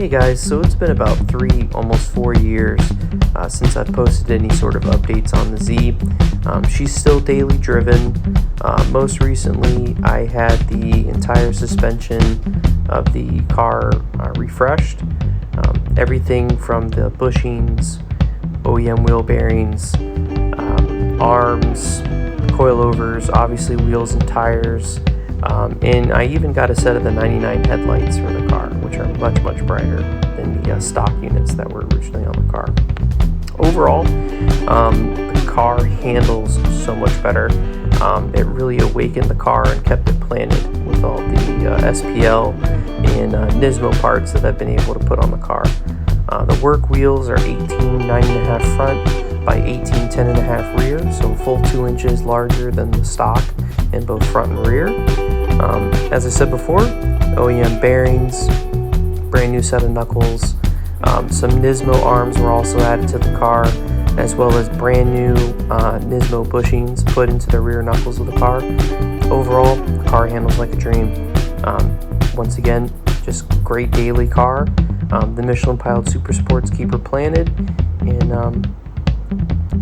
Hey guys, so it's been about almost 4 years since I've posted any sort of updates on the Z. She's still daily driven. Most recently, I had the entire suspension of the car refreshed. Everything from the bushings, OEM wheel bearings, arms, coilovers, obviously wheels and tires. And I even got a set of the 99 headlights for the car, which are much brighter than the stock units that were originally on the car. Overall, the car handles so much better. It really awakened the car and kept it planted with all the SPL and Nismo parts that I've been able to put on the car. The work wheels are 18 9.5 front by 18 10.5 rear, so full 2 inches larger than the stock in both front and rear. As I said before, OEM bearings, brand new set of knuckles, some Nismo arms were also added to the car, as well as brand new Nismo bushings put into the rear knuckles of the car. Overall, the car handles like a dream. Once again, just great daily car. The Michelin pilot Super Sports keeper planted, and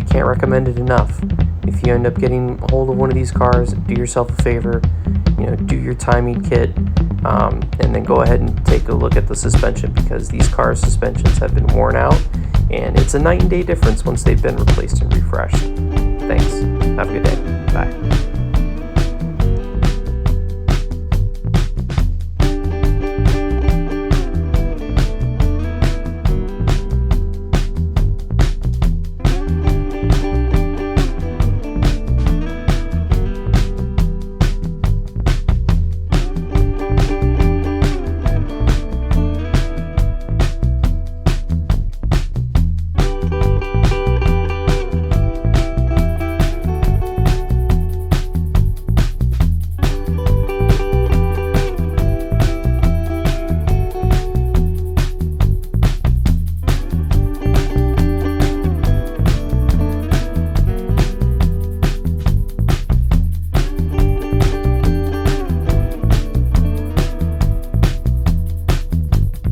can't recommend it enough. If you end up getting a hold of one of these cars, do yourself a favor, do your timing kit, and then go ahead and take a look at the suspension, because these cars' suspensions have been worn out, and it's a night and day difference once they've been replaced and refreshed. Thanks. Have a good day. Bye.